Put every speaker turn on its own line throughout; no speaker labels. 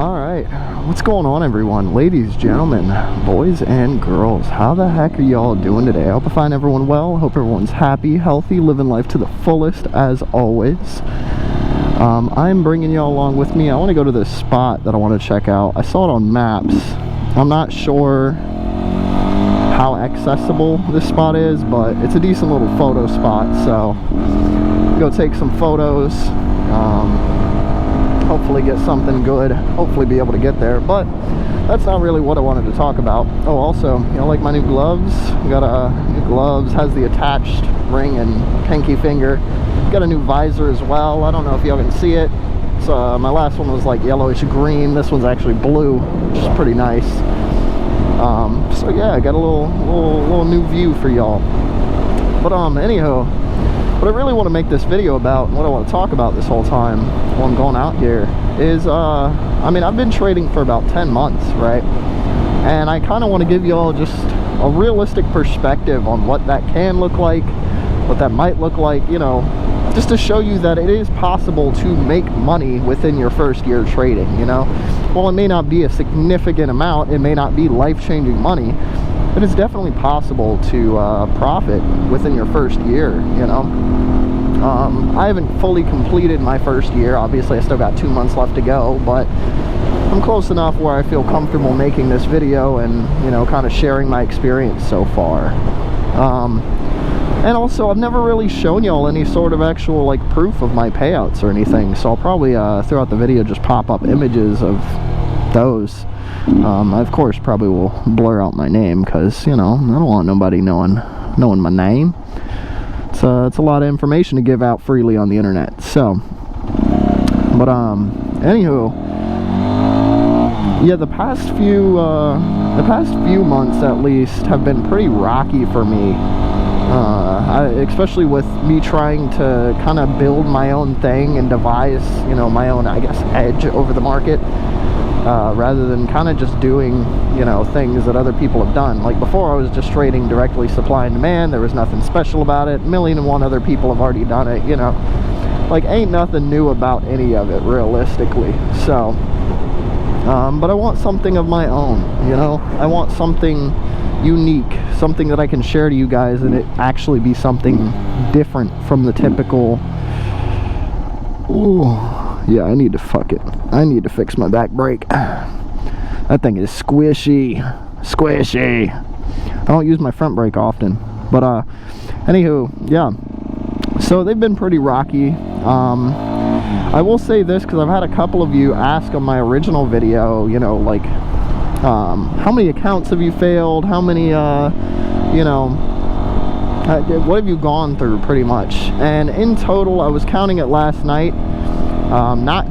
Alright, what's going on everyone? Ladies, gentlemen, boys and girls, how the heck are y'all doing today? I hope I find everyone well. I hope everyone's happy, healthy, living life to the fullest as always. I'm bringing y'all along with me. I want to go to this spot that I want to check out. I saw it on maps. I'm not sure how accessible this spot is, but it's a decent little photo spot, so go take some photos. Hopefully get something good, hopefully be able to get there, but that's not really what I wanted to talk about. Oh, also, you know, like my new gloves, got new gloves, has the attached ring and pinky finger, got a new visor as well. I don't know if y'all can see it. So my last one was like yellowish green, this one's actually blue, which is pretty nice. So yeah, I got a little new view for y'all. But anyhow, what I really want to make this video about, and what I want to talk about this whole time while I'm going out here is, I mean, I've been trading for about 10 months, right? And I kind of want to give you all just a realistic perspective on what that can look like, what that might look like, you know, just to show you that it is possible to make money within your first year trading, you know? While it may not be a significant amount, it may not be life-changing money, but it's definitely possible to profit within your first year, you know? I haven't fully completed my first year. Obviously, I still got 2 months left to go, but I'm close enough where I feel comfortable making this video and, you know, kind of sharing my experience so far. And also, I've never really shown y'all any sort of actual, like, proof of my payouts or anything, so I'll probably, throughout the video, just pop up images of those. I, of course, probably will blur out my name, because, you know, I don't want nobody knowing my name. It's a lot of information to give out freely on the internet, so. But, anywho, yeah, the past few months, at least, have been pretty rocky for me. Especially with me trying to kind of build my own thing and devise, you know, my own, I guess, edge over the market, rather than kind of just doing, you know, things that other people have done. Like before, I was just trading directly supply and demand. There was nothing special about it. 1,000,001 other people have already done it, you know. Like, ain't nothing new about any of it, realistically. So, but I want something of my own, you know. I want something unique, something that I can share to you guys, and it actually be something different from the typical. Ooh, yeah, I need to fix my back brake. That thing is squishy. I don't use my front brake often, but anywho, yeah, so they've been pretty rocky. I will say this, because I've had a couple of you ask on my original video, you know, like, how many accounts have you failed? How many, you know, what have you gone through, pretty much? And in total, I was counting it last night.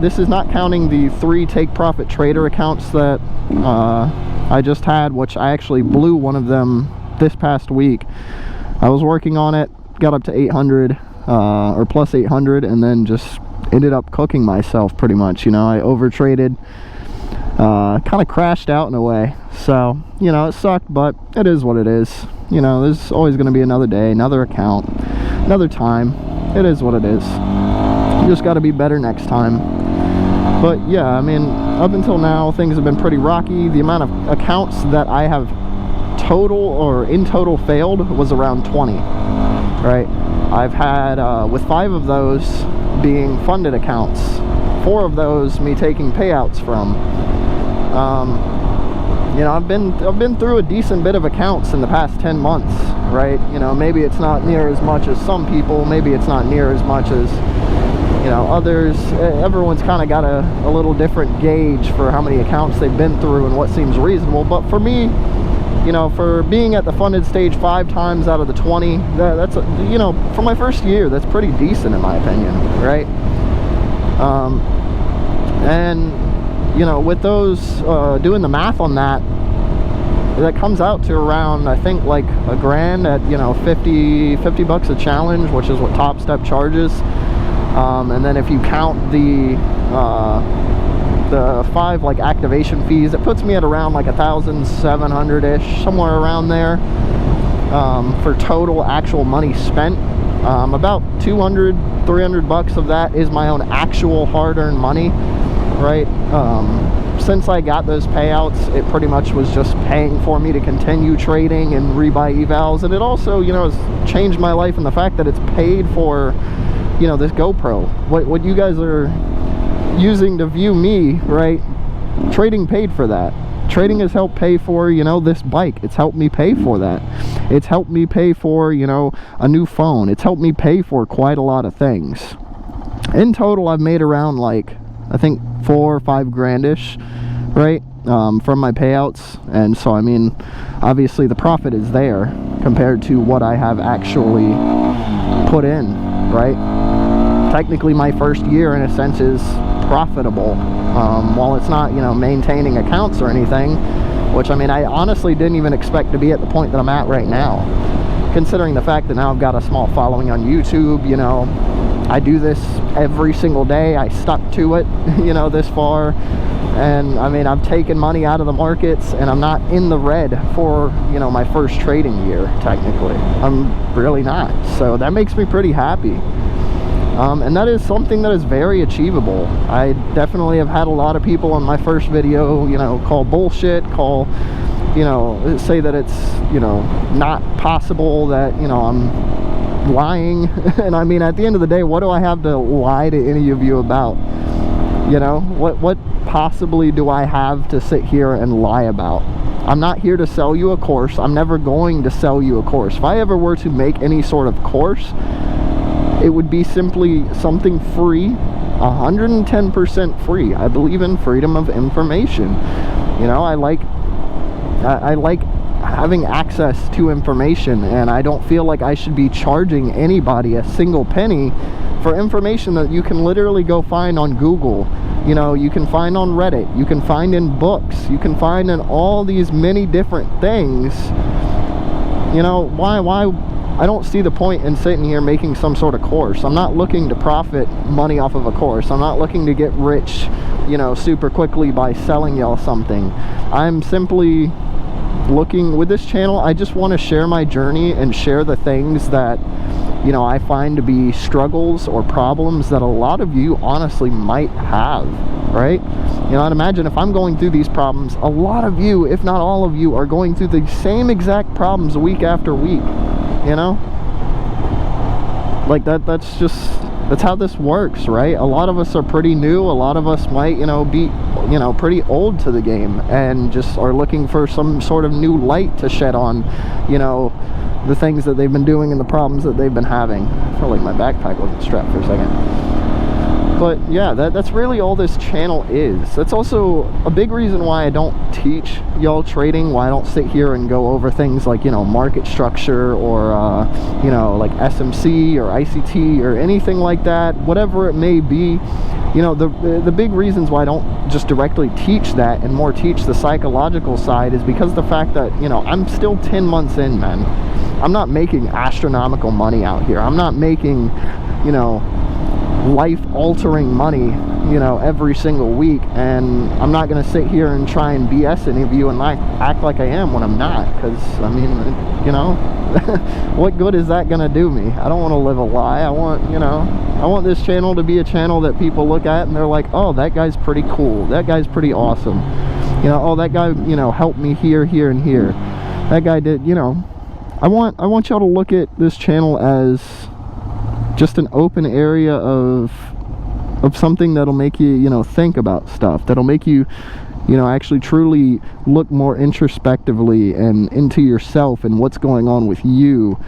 This is not counting the 3 take profit trader accounts that I just had, which I actually blew one of them this past week. I was working on it, got up to 800, or plus 800, and then just ended up cooking myself pretty much. You know, I overtraded. Kind of crashed out in a way, so, you know, it sucked, but it is what it is. You know, there's always going to be another day, another account, another time. It is what it is. You just got to be better next time. But yeah, I mean, up until now, things have been pretty rocky. The amount of accounts that I have in total failed was around 20, right? I've had, with 5 of those being funded accounts, 4 of those me taking payouts from. You know, I've been through a decent bit of accounts in the past 10 months, right? You know, maybe it's not near as much as some people, maybe it's not near as much as, you know, others. Everyone's kind of got a little different gauge for how many accounts they've been through and what seems reasonable. But for me, you know, for being at the funded stage 5 times out of the 20, that's, you know, for my first year, that's pretty decent in my opinion, right? And, you know, with those, doing the math on that, that comes out to around, I think, like a grand at, you know, 50 bucks a challenge, which is what Top Step charges. And then if you count the 5 like activation fees, it puts me at around like 1,700-ish, somewhere around there, for total actual money spent. About 200-300 bucks of that is my own actual hard-earned money. right? Since I got those payouts, it pretty much was just paying for me to continue trading and rebuy evals. And it also, you know, has changed my life in the fact that it's paid for, you know, this GoPro. What you guys are using to view me, right? Trading paid for that. Trading has helped pay for, you know, this bike. It's helped me pay for that. It's helped me pay for, you know, a new phone. It's helped me pay for quite a lot of things. In total, I've made around, like, I think 4 or 5 grandish, right, from my payouts. And so, I mean, obviously the profit is there compared to what I have actually put in, right? Technically, my first year, in a sense, is profitable. While it's not, you know, maintaining accounts or anything, which, I mean, I honestly didn't even expect to be at the point that I'm at right now, considering the fact that now I've got a small following on YouTube. You know, I do this every single day. I stuck to it, you know, this far. And I mean, I've taken money out of the markets and I'm not in the red for, you know, my first trading year. Technically, I'm really not. So that makes me pretty happy. And that is something that is very achievable. I definitely have had a lot of people on my first video, you know, call bullshit, call, you know, say that it's, you know, not possible, that, you know, I'm lying. And I mean, at the end of the day, what do I have to lie to any of you about? You know, what possibly do I have to sit here and lie about? I'm not here to sell you a course. I'm never going to sell you a course. If I ever were to make any sort of course, it would be simply something free, 110% free. I believe in freedom of information. You know, I like having access to information, and I don't feel like I should be charging anybody a single penny for information that you can literally go find on Google. You know, you can find on Reddit, you can find in books, you can find in all these many different things. You know, why I don't see the point in sitting here making some sort of course. I'm not looking to profit money off of a course. I'm not looking to get rich, you know, super quickly by selling y'all something. I'm simply looking, with this channel, I just want to share my journey and share the things that, you know, I find to be struggles or problems that a lot of you honestly might have, right? You know, I'd imagine if I'm going through these problems, a lot of you, if not all of you, are going through the same exact problems week after week. You know, like that's how this works, right? A lot of us are pretty new. A lot of us might, you know, be, you know, pretty old to the game and just are looking for some sort of new light to shed on, you know, the things that they've been doing and the problems that they've been having. I feel like my backpack wasn't strapped for a second. But yeah, that's really all this channel is. That's also a big reason why I don't teach y'all trading, why I don't sit here and go over things like, you know, market structure or, you know, like SMC or ICT or anything like that, whatever it may be. You know, the big reasons why I don't just directly teach that and more teach the psychological side is because of the fact that, you know, I'm still 10 months in, man. I'm not making astronomical money out here. I'm not making, you know, life-altering money, you know, every single week, and I'm not going to sit here and try and BS any of you and act like I am when I'm not, because, I mean, you know, what good is that going to do me? I don't want to live a lie. I want, you know, I want this channel to be a channel that people look at and they're like, oh, that guy's pretty cool, that guy's pretty awesome, you know, oh, that guy, you know, helped me here, here, and here, that guy did, you know. I want y'all to look at this channel as just an open area of something that'll make you, you know, think about stuff, that'll make you, you know, actually truly look more introspectively and into yourself and what's going on with you,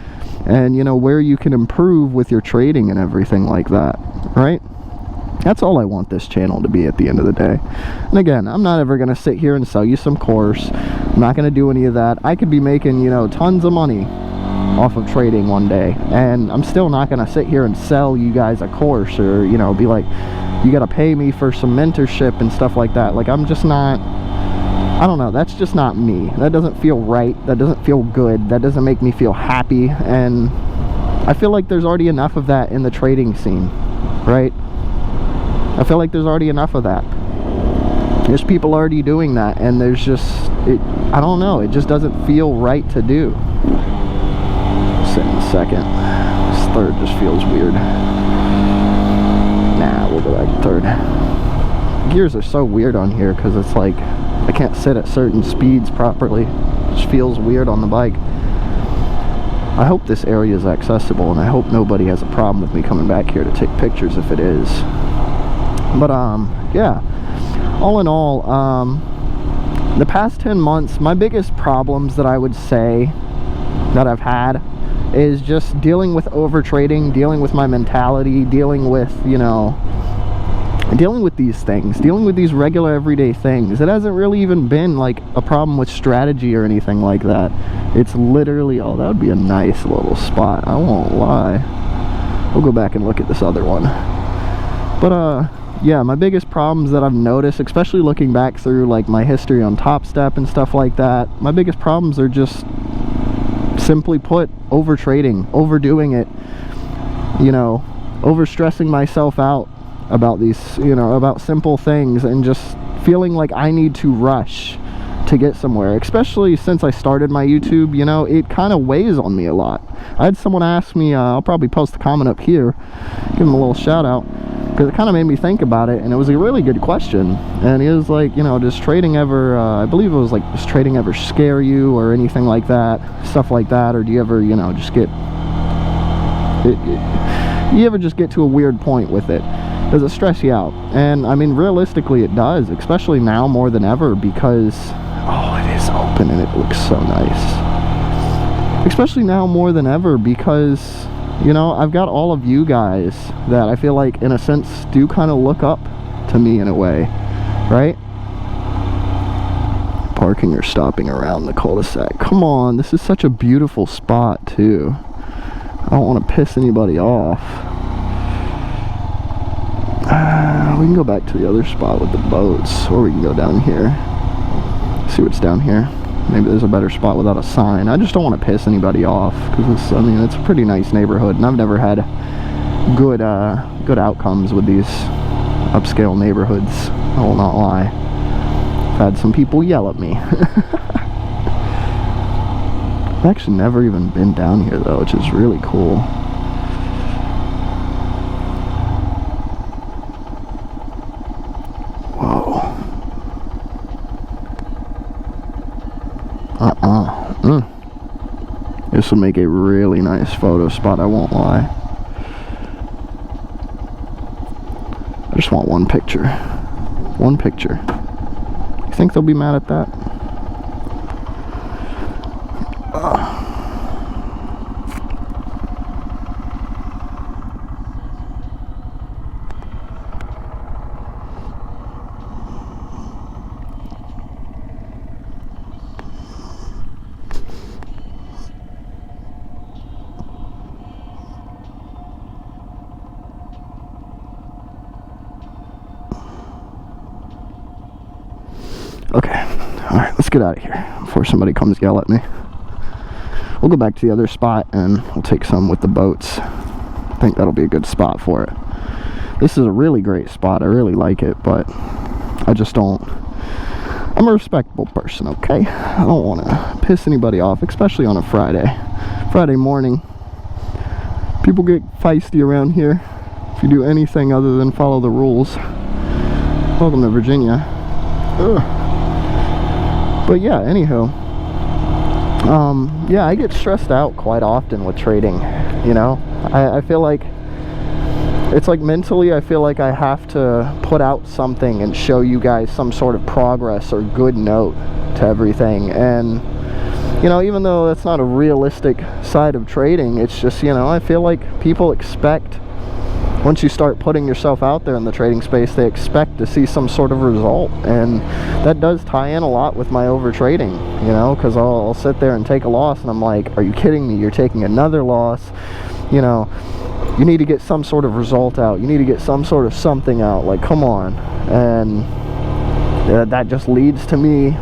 and, you know, where you can improve with your trading and everything like that, right? That's all I want this channel to be at the end of the day. And again, I'm not ever going to sit here and sell you some course. I'm not going to do any of that. I could be making, you know, tons of money off of trading one day, and I'm still not going to sit here and sell you guys a course, or, you know, be like, you got to pay me for some mentorship and stuff like that. Like, I'm just not, I don't know, that's just not me. That doesn't feel right. That doesn't feel good. That doesn't make me feel happy. And I feel like there's already enough of that in the trading scene, right? I feel like there's already enough of that. There's people already doing that, and there's just, I don't know, it just doesn't feel right to do. In a second, this third just feels weird. Nah, we'll go back to third. gears are so weird on here because it's like I can't sit at certain speeds properly. It just feels weird on the bike. I hope this area is accessible, and I hope nobody has a problem with me coming back here to take pictures if it is. But yeah, all in all, the past 10 months, my biggest problems that I would say that I've had is just dealing with over trading, dealing with my mentality, dealing with, you know, dealing with these things, dealing with these regular everyday things. It hasn't really even been like a problem with strategy or anything like that. It's literally, oh, that would be a nice little spot, I won't lie. We'll go back and look at this other one. But yeah, my biggest problems that I've noticed, especially looking back through like my history on Top Step and stuff like that, my biggest problems are just, simply put, over trading, overdoing it, you know, over stressing myself out about these, you know, about simple things, and just feeling like I need to rush to get somewhere. Especially since I started my YouTube, you know, it kind of weighs on me a lot. I had someone ask me, I'll probably post a comment up here, give him a little shout out, because it kind of made me think about it, and it was a really good question. And he was like, you know, does trading ever, I believe it was like, does trading ever scare you or anything like that, stuff like that, or do you ever, you know, just get, you ever just get to a weird point with it? Does it stress you out? And I mean, realistically it does, especially now more than ever, because, oh, it is open and it looks so nice. Especially now more than ever because, you know, I've got all of you guys that I feel like, in a sense, do kind of look up to me in a way, right? Parking or stopping around the cul-de-sac. Come on, this is such a beautiful spot, too. I don't want to piss anybody off. We can go back to the other spot with the boats, or we can go down here. See what's down here. Maybe there's a better spot without a sign. I just don't want to piss anybody off, because I mean, it's a pretty nice neighborhood, and I've never had good good outcomes with these upscale neighborhoods. I will not lie. I've had some people yell at me. I've actually never even been down here though, which is really cool. This will make a really nice photo spot, I won't lie. I just want one picture. One picture. You think they'll be mad at that? Okay, alright, let's get out of here before somebody comes yell at me. We'll go back to the other spot and we'll take some with the boats. I think that'll be a good spot for it. This is a really great spot, I really like it, but I just don't, I'm a respectable person, okay? I don't want to piss anybody off, especially on a Friday morning. People get feisty around here if you do anything other than follow the rules. Welcome to Virginia. Ugh. But yeah, anywho, yeah, I get stressed out quite often with trading, you know. I feel like, it's like mentally I feel like I have to put out something and show you guys some sort of progress or good note to everything. And, you know, even though that's not a realistic side of trading, it's just, you know, I feel like people expect, once you start putting yourself out there in the trading space, they expect to see some sort of result, and that does tie in a lot with my over trading, you know, because I'll sit there and take a loss and I'm like, are you kidding me? You're taking another loss, you know, you need to get some sort of result out, you need to get some sort of something out, like, come on. And that just leads to me,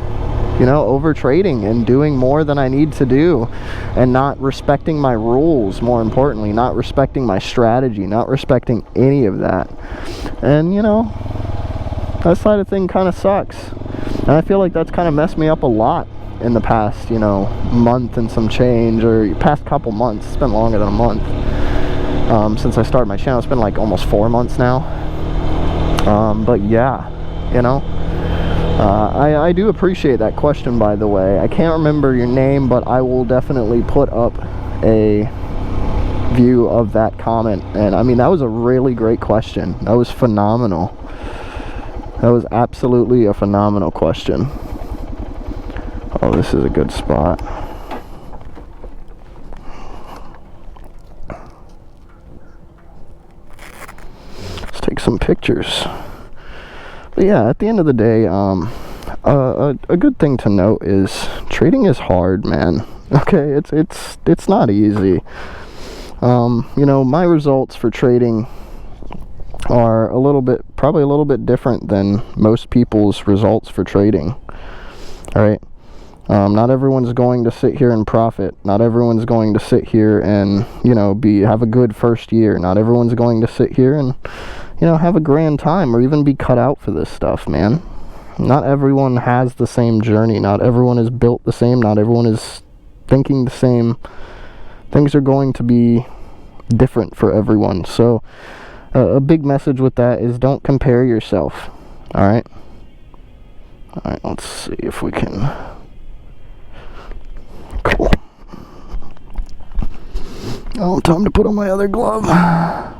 you know, over trading and doing more than I need to do, and not respecting my rules, more importantly, not respecting my strategy, not respecting any of that. And, you know, that side of thing kind of sucks, and I feel like that's kind of messed me up a lot in the past, you know, month and some change, or past couple months. It's been longer than a month since I started my channel. It's been like almost 4 months now. But yeah, you know? I do appreciate that question, by the way. I can't remember your name, but I will definitely put up a view of that comment. And I mean, that was a really great question. That was phenomenal. That was absolutely a phenomenal question. Oh, this is a good spot. Let's take some pictures. But yeah, at the end of the day, a good thing to note is trading is hard, man. Okay, it's not easy. You know, my results for trading are probably a little bit different than most people's results for trading. All right. Not everyone's going to sit here and profit. Not everyone's going to sit here and, you know, have a good first year. Not everyone's going to sit here and, you know, have a grand time or even be cut out for this stuff, man. Not everyone has the same journey. Not everyone is built the same. Not everyone is thinking the same. Things are going to be different for everyone. So a big message with that is don't compare yourself. All right. All right. Let's see if we can. Cool. Oh, time to put on my other glove. I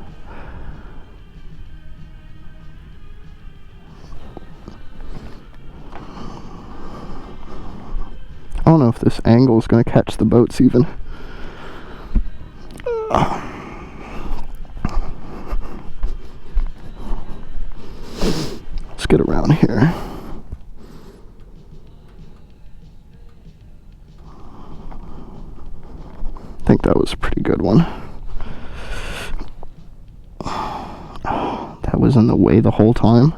don't know if this angle is going to catch the boats even. Let's get around here. I think that was a pretty good one. Oh, that was in the way the whole time.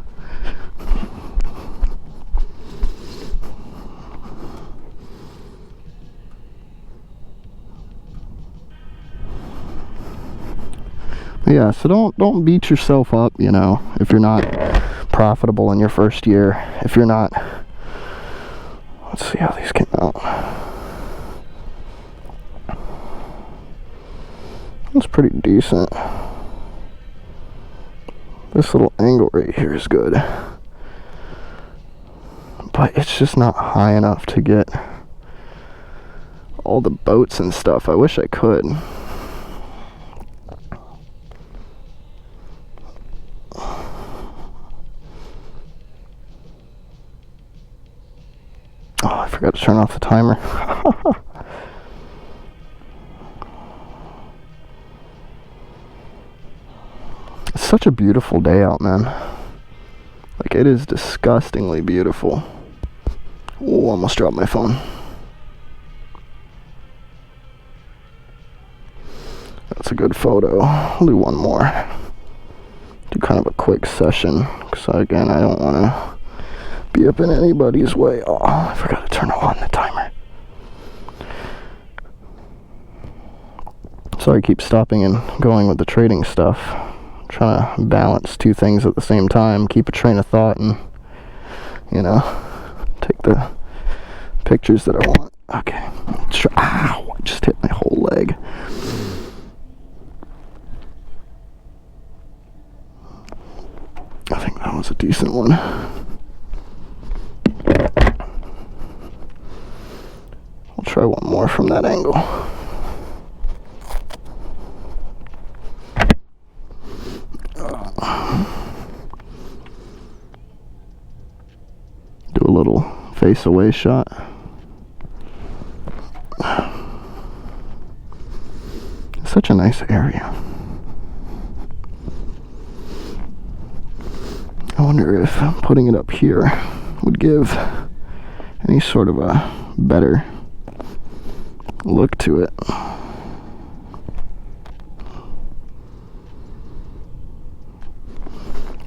Yeah, so don't beat yourself up, you know, if you're not profitable in your first year. If you're not, let's see how these came out. That's pretty decent. This little angle right here is good, but it's just not high enough to get all the boats and stuff. I wish I could. Oh, I forgot to turn off the timer. It's such a beautiful day out, man. Like, it is disgustingly beautiful. Oh, almost dropped my phone. That's a good photo. I'll do one more. Do kind of a quick session, because again, I don't want to be up in anybody's way. Oh, I forgot to turn on the timer. Sorry, I keep stopping and going with the trading stuff. I'm trying to balance two things at the same time, keep a train of thought, and, you know, take the pictures that I want. Okay, let's try. Ow, I just hit my whole leg. I think that was a decent one. I'll try one more from that angle. Do a little face away shot. It's such a nice area. I wonder if putting it up here would give any sort of a better look to it.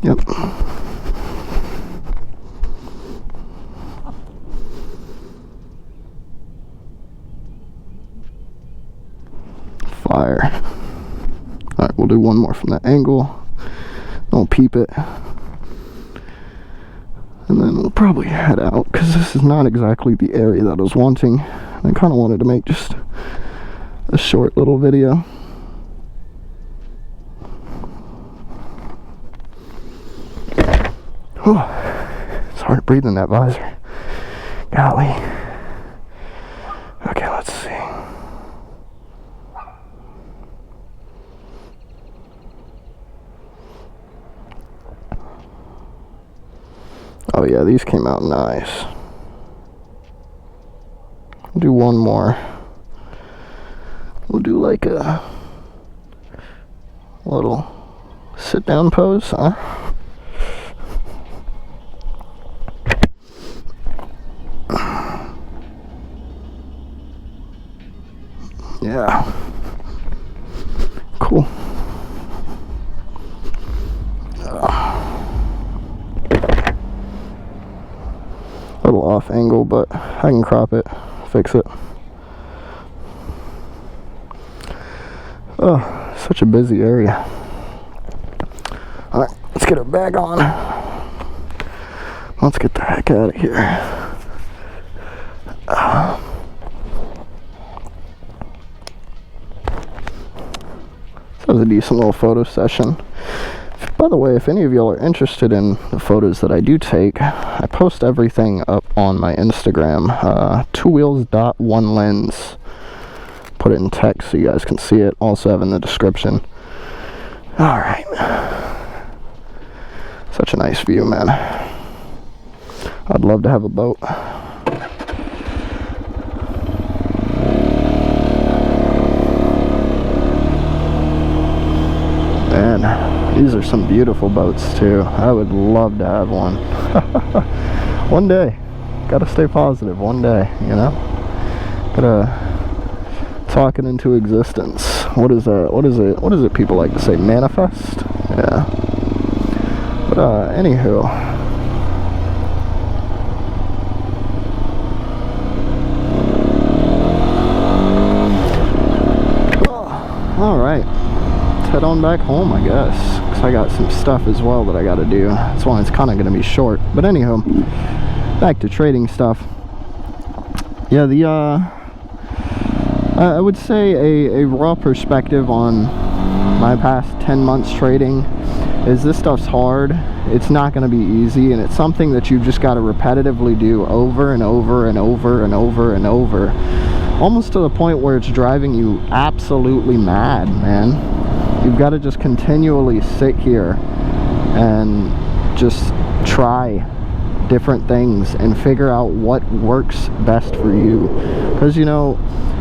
Yep. Fire. Alright, we'll do one more from that angle. Don't peep it. And then we'll probably head out, because this is not exactly the area that I was wanting. I kind of wanted to make just a short little video. Whew. hard to breathe in that visor. Golly. Okay, let's see. Oh yeah, these came out nice. We'll do one more. We'll do like a little sit-down pose, huh? Yeah. Cool. A little off angle, but I can crop it, fix it. Oh, such a busy area. Alright, let's get our bag on. Let's get the heck out of here. That was a decent little photo session. By the way, if any of y'all are interested in the photos that I do take, I post everything up on my Instagram, 2wheels.1lens. Put it in text so you guys can see it. Also have in the description. Alright. Such a nice view, man. I'd love to have a boat. Man, these are some beautiful boats too. I would love to have one. One day. Gotta stay positive. One day, you know? Gotta talk it into existence. What is it people like to say? Manifest? Yeah. But anywho. Alright. Let's head on back home, I guess. Because I got some stuff as well that I gotta do. That's why it's kinda gonna be short. But anywho, back to trading stuff. Yeah, I would say a raw perspective on my past 10 months trading is this stuff's hard. It's not going to be easy, and it's something that you've just got to repetitively do over and over and over and over and over, almost to the point where it's driving you absolutely mad, man. You've got to just continually sit here and just try different things and figure out what works best for you, because you know,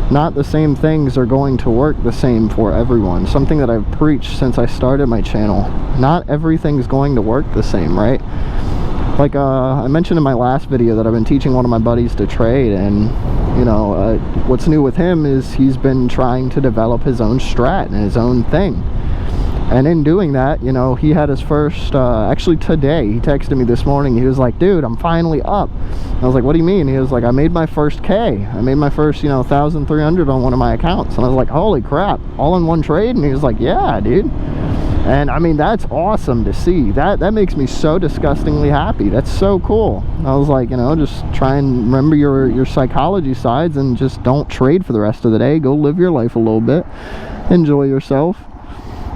not the same things are going to work the same for everyone. Something that I've preached since I started my channel. Not everything's going to work the same, right? Like I mentioned in my last video that I've been teaching one of my buddies to trade, and you know, what's new with him is he's been trying to develop his own strat and his own thing. And in doing that, you know, he had his first, actually today, he texted me this morning, he was like, dude, I'm finally up. I was like, what do you mean? He was like, I made my first K. I made my first, you know, 1,300 on one of my accounts. And I was like, holy crap, all in one trade? And he was like, yeah, dude. And I mean, that's awesome to see. That makes me so disgustingly happy. That's so cool. I was like, you know, just try and remember your psychology sides and just don't trade for the rest of the day. Go live your life a little bit. Enjoy yourself.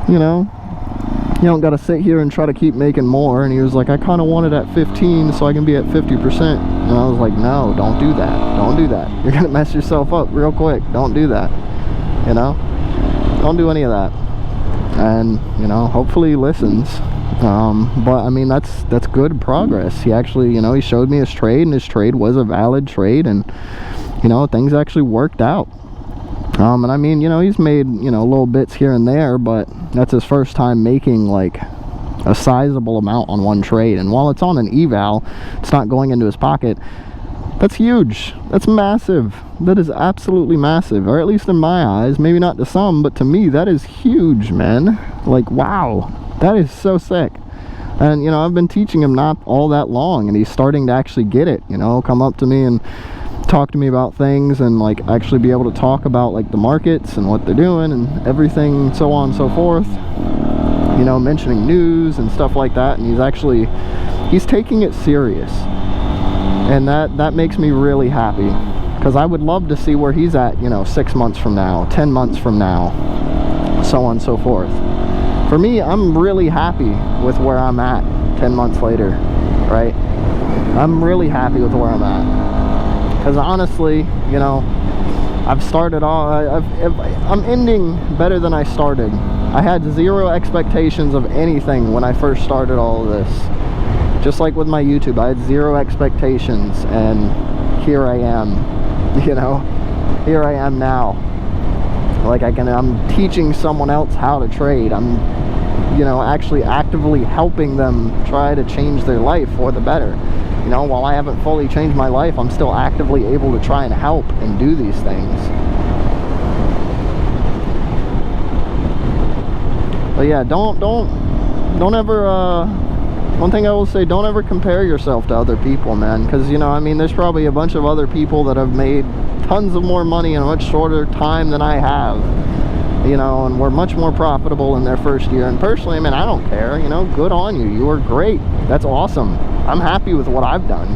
You know, you don't got to sit here and try to keep making more. And he was like, I kind of want it at 15 so I can be at 50%. And I was like, no, don't do that. Don't do that. You're going to mess yourself up real quick. Don't do that. You know, don't do any of that. And, you know, hopefully he listens. But I mean, that's good progress. He actually, you know, he showed me his trade, and his trade was a valid trade, and, you know, things actually worked out. And I mean, you know, he's made, you know, little bits here and there, but that's his first time making like a sizable amount on one trade. And while it's on an eval, it's not going into his pocket. That's huge. That's massive. That is absolutely massive, or at least in my eyes. Maybe not to some, but to me, that is huge, man. Like, wow, that is so sick. And, you know, I've been teaching him not all that long, and he's starting to actually get it, you know, come up to me and talk to me about things, and like actually be able to talk about like the markets and what they're doing and everything, so on and so forth, you know, mentioning news and stuff like that. And he's taking it serious, and that makes me really happy, because I would love to see where he's at, you know, 6 months from now, 10 months from now, so on and so forth. For me, I'm really happy with where I'm at 10 months later, right? I'm really happy with where I'm at. Because honestly, you know, I've started all, I'm ending better than I started. I had zero expectations of anything when I first started all of this. Just like with my YouTube, I had zero expectations, and here I am, you know, here I am now. Like I'm teaching someone else how to trade. I'm, you know, actually actively helping them try to change their life for the better. You know, while I haven't fully changed my life, I'm still actively able to try and help and do these things. But yeah, don't ever, one thing I will say, don't ever compare yourself to other people, man. Because, you know, I mean, there's probably a bunch of other people that have made tons of more money in a much shorter time than I have. You know, and were much more profitable in their first year. And personally, I mean, I don't care. You know, good on you. You were great. That's awesome. I'm happy with what I've done.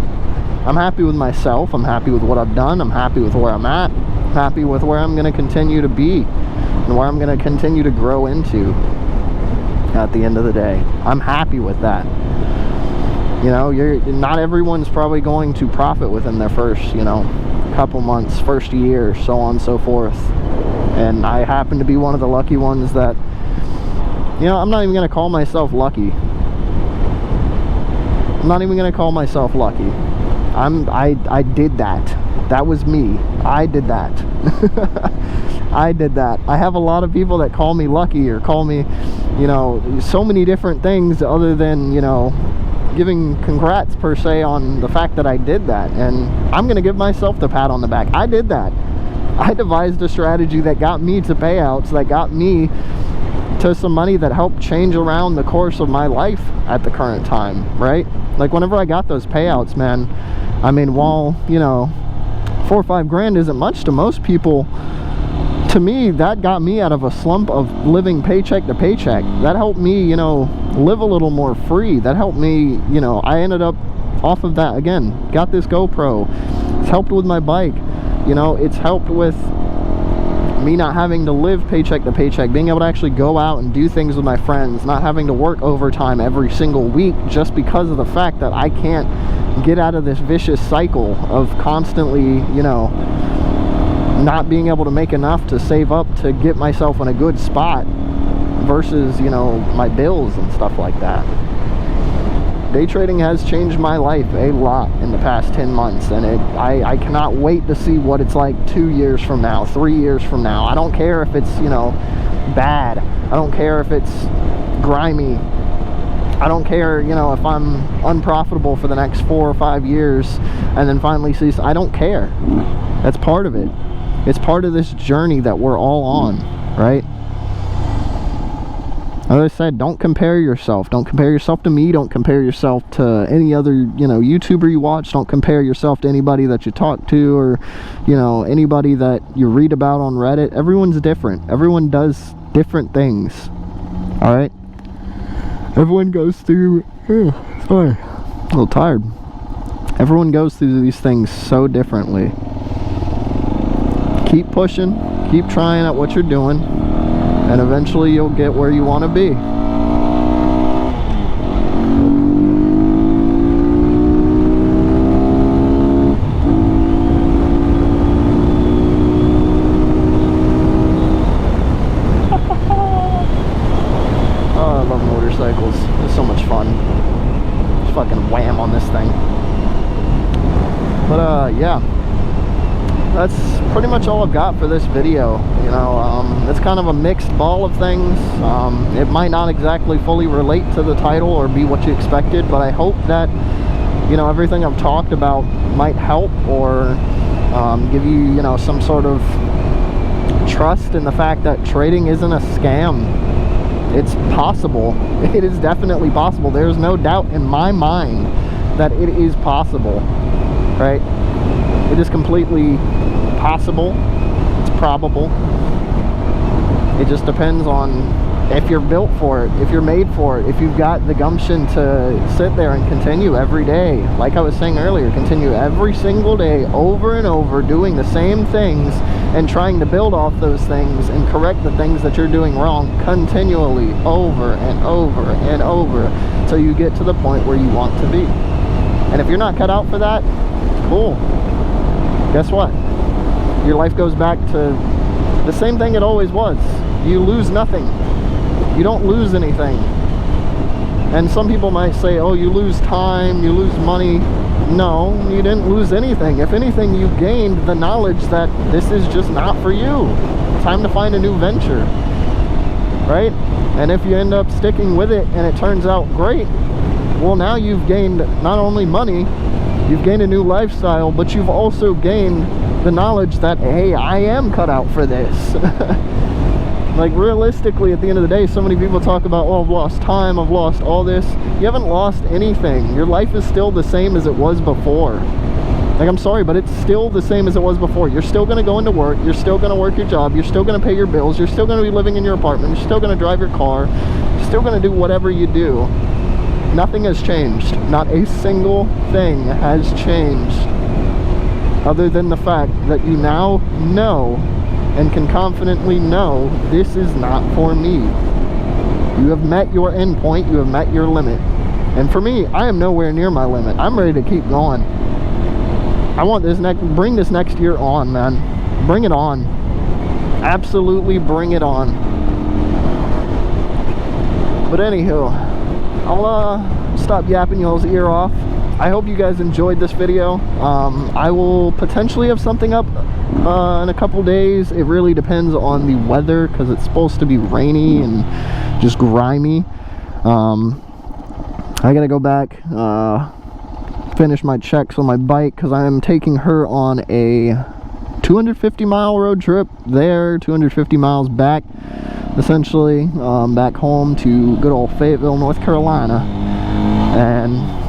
I'm happy with myself. I'm happy with what I've done. I'm happy with where I'm at. I'm happy with where I'm going to continue to be and where I'm going to continue to grow into at the end of the day. I'm happy with that. You know, not everyone's probably going to profit within their first, you know, couple months, first year, so on and so forth. And I happen to be one of the lucky ones that, you know, I'm not even going to call myself lucky. I'm not even going to call myself lucky. I did that. That was me. I did that. I did that. I have a lot of people that call me lucky or call me, you know, so many different things other than, you know, giving congrats per se on the fact that I did that. And I'm going to give myself the pat on the back. I did that. I devised a strategy that got me to payouts, that got me to some money that helped change around the course of my life at the current time, right? Like whenever I got those payouts, man, I mean, while, you know, 4 or 5 grand isn't much to most people, to me, that got me out of a slump of living paycheck to paycheck. That helped me, you know, live a little more free. That helped me, you know, I ended up off of that, again, got this GoPro. It's helped with my bike. You know, it's helped with me not having to live paycheck to paycheck, being able to actually go out and do things with my friends, not having to work overtime every single week just because of the fact that I can't get out of this vicious cycle of constantly, you know, not being able to make enough to save up to get myself in a good spot versus, you know, my bills and stuff like that. Day trading has changed my life a lot in the past 10 months, and I cannot wait to see what it's like 2 years from now, 3 years from now. I don't care if it's, you know, bad. I don't care if it's grimy. I don't care, you know, if I'm unprofitable for the next 4 or 5 years and then finally see. I don't care. That's part of it. It's part of this journey that we're all on, right? As I said, don't compare yourself. Don't compare yourself to me. Don't compare yourself to any other, you know, YouTuber you watch. Don't compare yourself to anybody that you talk to or, you know, anybody that you read about on Reddit. Everyone's different. Everyone does different things. All right? Everyone goes through... sorry. A little tired. Everyone goes through these things so differently. Keep pushing. Keep trying at what you're doing. And eventually you'll get where you want to be. Oh, I love motorcycles. It's so much fun. Just fucking wham on this thing. But yeah. That's pretty much all I've got for this video. You know, it's kind of a mixed ball of things. It might not exactly fully relate to the title or be what you expected, but I hope that, you know, everything I've talked about might help or give you, you know, some sort of trust in the fact that trading isn't a scam. It's possible. It is definitely possible. There's no doubt in my mind that it is possible, right? It is completely possible. It's probable. It just depends on if you're built for it, if you're made for it, if you've got the gumption to sit there and continue every day. Like I was saying earlier, continue every single day over and over doing the same things and trying to build off those things and correct the things that you're doing wrong continually over and over and over until you get to the point where you want to be. And if you're not cut out for that, cool. Guess what? Your life goes back to the same thing it always was. You lose nothing. You don't lose anything. And some people might say, oh, you lose time, you lose money. No, you didn't lose anything. If anything, you gained the knowledge that this is just not for you. Time to find a new venture, right? And if you end up sticking with it and it turns out great, well, now you've gained not only money, you've gained a new lifestyle, but you've also gained the knowledge that, hey, I am cut out for this. Like, realistically, at the end of the day, so many people talk about, oh, I've lost time, I've lost all this. You haven't lost anything. Your life is still the same as it was before. Like, I'm sorry, but it's still the same as it was before. You're still going to go into work, you're still going to work your job, you're still going to pay your bills, you're still going to be living in your apartment, you're still going to drive your car, you're still going to do whatever you do. Nothing has changed. Not a single thing has changed, other than the fact that you now know and can confidently know this is not for me. You have met your end point, you have met your limit. And for me, I am nowhere near my limit. I'm ready to keep going. I want this bring this next year on, man. Bring it on. Absolutely bring it on. But anywho, I'll stop yapping y'all's ear off. I hope you guys enjoyed this video. I will potentially have something up in a couple days. It really depends on the weather, because it's supposed to be rainy and just grimy. I gotta go back, finish my checks on my bike, because I am taking her on a 250-mile road trip there, 250 miles back, essentially, back home to good old Fayetteville, North Carolina. And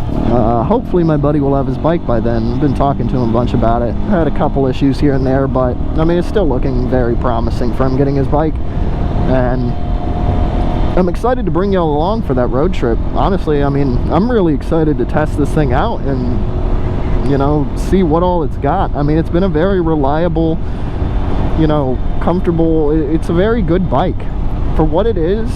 hopefully my buddy will have his bike by then. I've been talking to him a bunch about it. I had a couple issues here and there, but I mean, it's still looking very promising for him getting his bike. And I'm excited to bring y'all along for that road trip. Honestly, I mean, I'm really excited to test this thing out and, you know, see what all it's got. I mean, it's been a very reliable, you know, comfortable, it's a very good bike for what it is.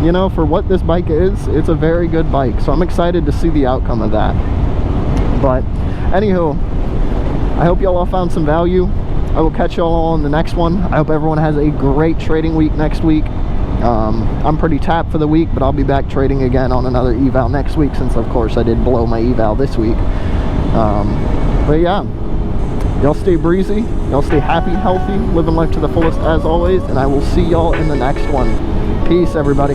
You know, for what this bike is, it's a very good bike. So I'm excited to see the outcome of that. But anywho, I hope y'all all found some value. I will catch y'all on the next one. I hope everyone has a great trading week next week. I'm pretty tapped for the week, but I'll be back trading again on another eval next week, since of course I did blow my eval this week. But yeah, y'all stay breezy, y'all stay happy, healthy, living life to the fullest as always, and I will see y'all in the next one. Peace, everybody.